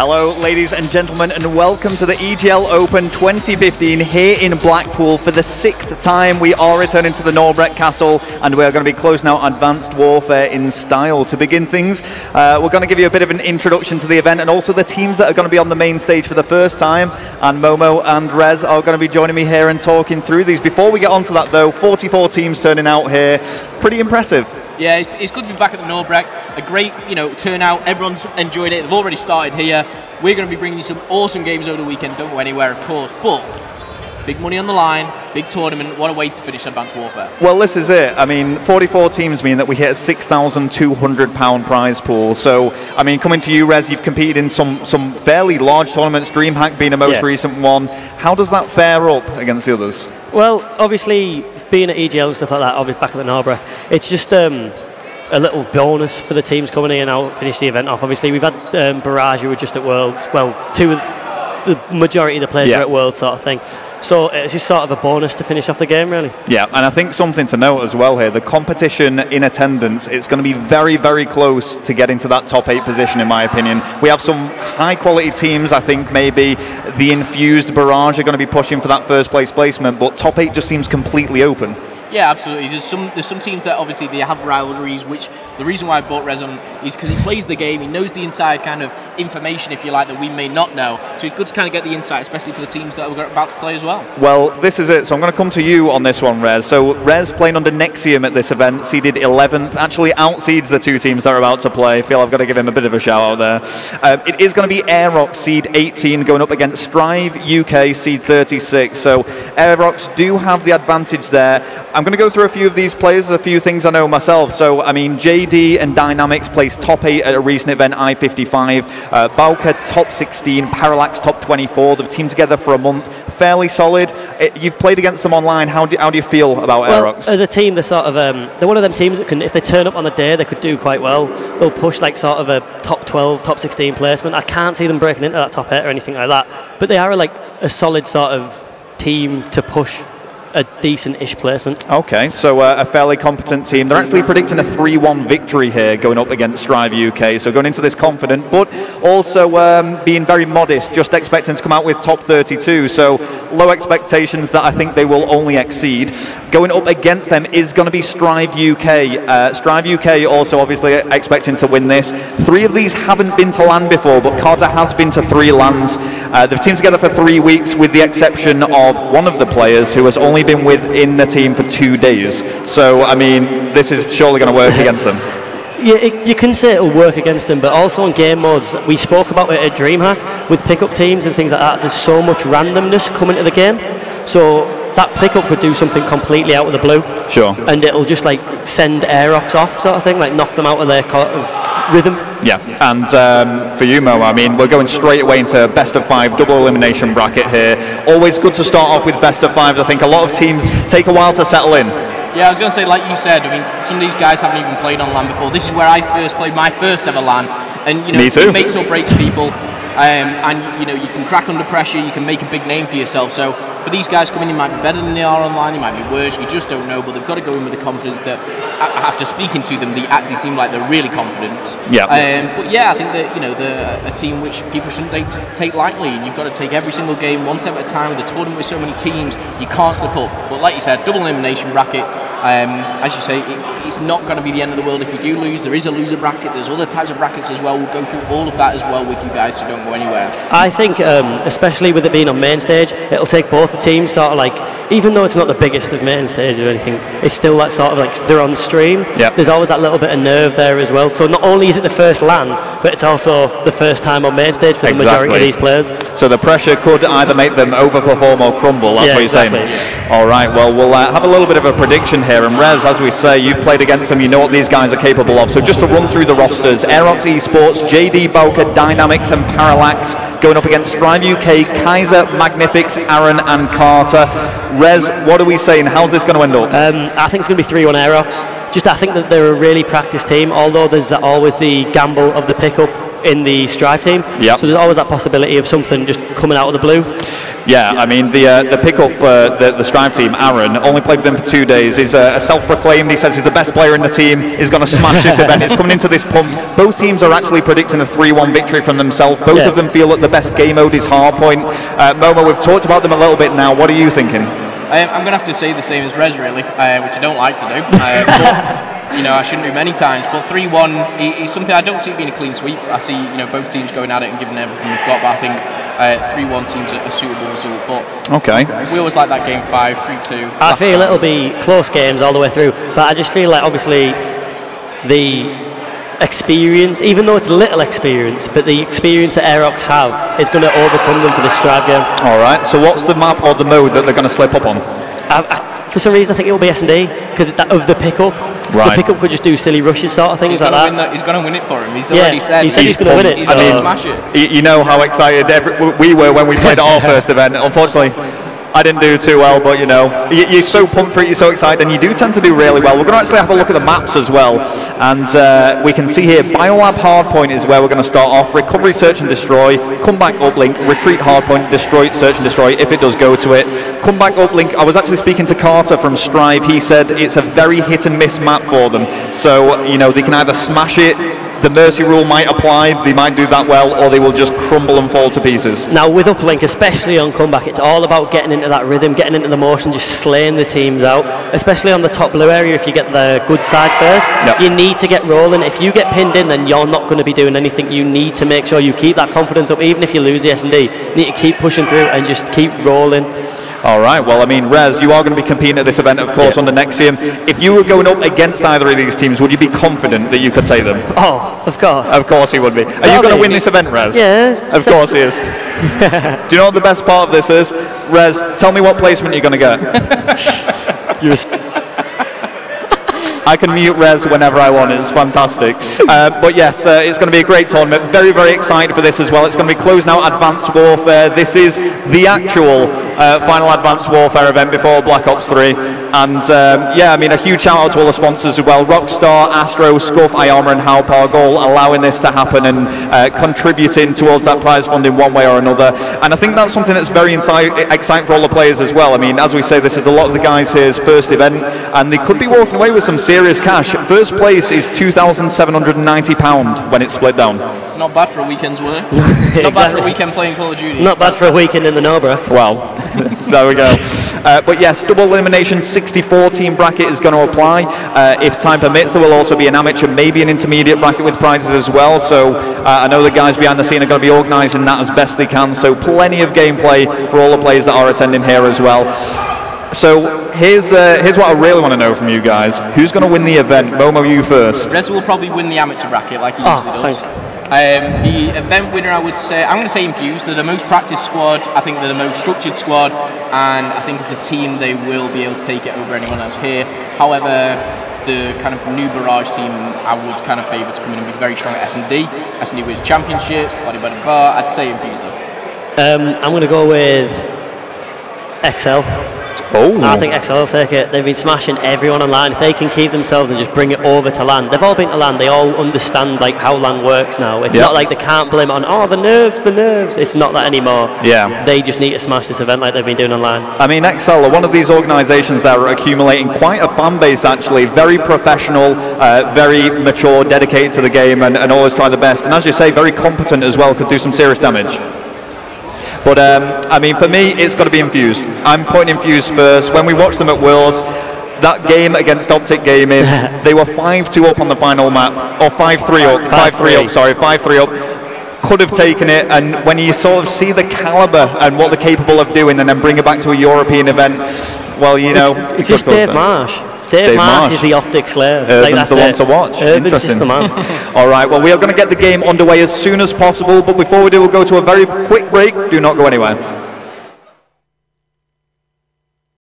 Hello, ladies and gentlemen, and welcome to the EGL Open 2015 here in Blackpool. For the 6th time, we are returning to the Norbreck Castle, and we are going to be closing out Advanced Warfare in style. To begin things, we're going to give you a bit of an introduction to the event and also the teams that are going to be on the main stage for the first time. And Momo and Rez are going to be joining me here and talking through these. Before we get onto that, though, 44 teams turning out here. Pretty impressive. Yeah, it's good to be back at the Norbreck. A great, turnout. Everyone's enjoyed it. They've already started here. We're going to be bringing you some awesome games over the weekend. Don't go anywhere, of course. But big money on the line, big tournament. What a way to finish Advanced Warfare. Well, this is it. I mean, 44 teams mean that we hit a £6,200 prize pool. So, I mean, coming to you, Rez, you've competed in some fairly large tournaments, DreamHack being the most recent one. How does that fare up against the others? Well, obviously, being at EGL and stuff like that, obviously back at the Norbreck, it's just a little bonus for the teams coming in and out, finish the event off. Obviously, we've had Barrage, who were just at Worlds. Well, the majority of the players are at Worlds, sort of thing. So it's just sort of a bonus to finish off the game, really. Yeah, and I think something to note as well here, the competition in attendance, it's going to be very, very close to getting to that top 8 position, in my opinion. We have some high-quality teams. I think maybe the Infused Barrage are going to be pushing for that first-place placement, but top 8 just seems completely open. Yeah, absolutely. There's some teams that obviously they have rivalries, which the reason why I bought Rez on is because he plays the game, he knows the inside kind of information, if you like, that we may not know. So it's good to kind of get the insight, especially for the teams that we're about to play as well. Well, this is it. So I'm going to come to you on this one, Rez. So Rez playing under Nexium at this event, seeded 11th, actually outseeds the 2 teams that are about to play. I feel I've got to give him a bit of a shout out there. It is going to be Aerox, seed 18, going up against Strive UK, seed 36. So Aerox do have the advantage there. I'm going to go through a few of these players, a few things I know myself. So, I mean, JD and Dynamics placed top 8 at a recent event, I-55. Bauka, top 16. Parallax, top 24. They've teamed together for a month. Fairly solid. You've played against them online. How do you feel about Aerox? As a team, they're sort of they're one of them teams that can, if they turn up on the day, they could do quite well. They'll push like sort of a top 12, top 16 placement. I can't see them breaking into that top 8 or anything like that. But they are like a solid sort of team to push a decent-ish placement. Okay, so a fairly competent team. They're actually predicting a 3-1 victory here going up against Strive UK, so going into this confident, but also being very modest, just expecting to come out with top 32, so low expectations that I think they will only exceed. Going up against them is going to be Strive UK. Strive UK also obviously expecting to win this. 3 of these haven't been to LAN before, but Carter has been to 3 LANs. They've teamed together for 3 weeks with the exception of one of the players who has only been within the team for 2 days. So, I mean, this is surely going to work against them. Yeah, you can say it'll work against them, but also on game modes, we spoke about it at DreamHack, with pickup teams and things like that, there's so much randomness coming to the game. So that pickup could do something completely out of the blue. Sure. And it'll just like send Aerox off, sort of thing, like knock them out of their rhythm. Yeah, and for you, Mo, I mean, we're going straight away into best of 5 double elimination bracket here. Always good to start off with best of 5s. I think a lot of teams take a while to settle in. Yeah, I was going to say, like you said, I mean, some of these guys haven't even played on LAN before. This is where I first played my first ever LAN, and it makes or breaks people. And you can crack under pressure, you can make a big name for yourself. So for these guys coming in, you might be better than they are online, you might be worse, you just don't know, but they've got to go in with the confidence that after speaking to them, they actually seem like they're really confident. Yeah. But yeah, I think that they're a team which people shouldn't take lightly, and you've got to take every single game one step at a time. With a tournament with so many teams, you can't slip up. But like you said, double elimination bracket. As you say, it's not going to be the end of the world if you do lose. There is a loser bracket. There's other types of brackets as well. We'll go through all of that as well with you guys, so don't go anywhere. I think, especially with it being on main stage, it'll take both the teams sort of like, even though it's not the biggest of main stage or anything, it's still that sort of like they're on stream. Yep. There's always that little bit of nerve there as well. So not only is it the first LAN, but it's also the first time on main stage for the majority of these players. So the pressure could either make them overperform or crumble. That's what you're saying. All right, well, we'll have a little bit of a prediction here. And Rez, as we say, you've played against them, you know what these guys are capable of. So just to run through the rosters, Aerox Esports, JD, Bauka, Dynamics and Parallax going up against Strive UK, Kaiser, Magnifix, Aaron and Carter. Rez, what are we saying? How's this going to end up? I think it's going to be 3-1 Aerox. I think that they're a really practiced team, although there's always the gamble of the pickup in the Strive team. Yep. So there's always that possibility of something just coming out of the blue. Yeah, I mean, the pickup for the Strive team, Aaron, only played with them for 2 days. He's a self-proclaimed, he says he's the best player in the team. He's going to smash this event. It's coming into this pump. Both teams are actually predicting a 3-1 victory from themselves. Both of them feel that the best game mode is Hardpoint. Momo, we've talked about them a little bit now. What are you thinking? I'm going to have to say the same as Rez, really, which I don't like to do. But, you know, I shouldn't do many times. But 3-1 is something I don't see being a clean sweep. I see, you know, both teams going at it and giving everything they've got. But I think 3-1 seems a suitable result. But okay, we always like that game 5, 3-2. I feel it'll be close games all the way through. But I just feel like, obviously, the experience, even though it's little experience, but the experience that Aerox have is going to overcome them for this Strive game. Alright, so what's the map or the mode that they're going to slip up on? For some reason I think it will be S&D, because of the pickup. Right. The pickup could just do silly rushes sort of things like that. He's going to win it for him. He's already said he's going to win it. He's going to smash it. You know how excited we were when we played at our first event. Unfortunately, I didn't do too well, but you know, you're so pumped for it, you're so excited, and you do tend to do really well. We're going to actually have a look at the maps as well, and we can see here, Biolab Hardpoint is where we're going to start off. Recovery, Search and Destroy, come back uplink, retreat Hardpoint, destroy, Search and Destroy, if it does go to it. Come back uplink, I was actually speaking to Carter from Strive, he said it's a very hit and miss map for them, so, you know, they can either smash it, the Mercy rule might apply, they might do that well, or they will just crumble and fall to pieces. Now with uplink, especially on comeback, it's all about getting into that rhythm, getting into the motion, just slaying the teams out, especially on the top blue area. If you get the good side first, you need to get rolling. If you get pinned in, then you're not going to be doing anything. You need to make sure you keep that confidence up, even if you lose the S&D. You need to keep pushing through and just keep rolling. Alright, well, I mean, Rez, you are going to be competing at this event, of course, under Nexium. If you were going up against either of these teams, would you be confident that you could take them? Oh, of course. Of course he would be. Are you going to win this event, Rez? Yeah. Of course he is. Do you know what the best part of this is? Rez, tell me what placement you're going to get. I can mute Rez whenever I want, it's fantastic. But yes, it's going to be a great tournament. Very, very excited for this as well. It's going to be closing out Advanced Warfare. This is the actual final Advanced Warfare event before Black Ops 3. And yeah, I mean, a huge shout out to all the sponsors as well. Rockstar, ASTRO, Scuf, IIyama and Hauppauge all allowing this to happen and contributing towards that prize fund in one way or another. And I think that's something that's very exciting for all the players as well. I mean, as we say, this is a lot of the guys here's first event, and they could be walking away with some serious cash. First place is £2,790 when it's split down. Not bad for a weekend's work. Not bad for a weekend playing Call of Duty. Not bad for a weekend in the Norbreck. Well, there we go. But yes, double elimination 64 team bracket is going to apply. If time permits, there will also be an amateur, maybe an intermediate bracket with prizes as well. So I know the guys behind the scene are going to be organising that as best they can. So plenty of gameplay for all the players that are attending here as well. So here's what I really want to know from you guys. Who's going to win the event? Momo, you first. Reza will probably win the amateur bracket like he usually does. Thanks. The event winner, I would say, I'm going to say Infused. They're the most practiced squad. I think they're the most structured squad, and I think as a team they will be able to take it over anyone else here. However, the kind of new Barrage team, I would kind of favour to come in and be very strong at S&D. S&D wins championships, blah. I'd say Infused though. I'm going to go with XL. Oh. I think XL will take it. They've been smashing everyone on LAN. If they can keep themselves and just bring it over to LAN, they've all been to LAN. They all understand like how LAN works now. It's not like they can't blame it on the nerves. It's not that anymore. Yeah. They just need to smash this event like they've been doing on LAN. I mean, XL are one of these organisations that are accumulating quite a fan base actually. Very professional, very mature, dedicated to the game, and always try the best. And as you say, very competent as well. Could do some serious damage. But, I mean, for me, it's got to be Infused. I'm putting Infused first. When we watched them at Worlds, that game against Optic Gaming, they were 5-2 up on the final map, or 5-3 up, 5-3 up, sorry, 5-3 up. Could have taken it, and when you sort of see the calibre and what they're capable of doing and then bring it back to a European event, well, you know. It's just Dave Marsh. Dave Marsh is the Optic Slayer. Urban's the one to watch. Urban's just the man. All right, well, we are going to get the game underway as soon as possible, but before we do, we'll go to a very quick break. Do not go anywhere.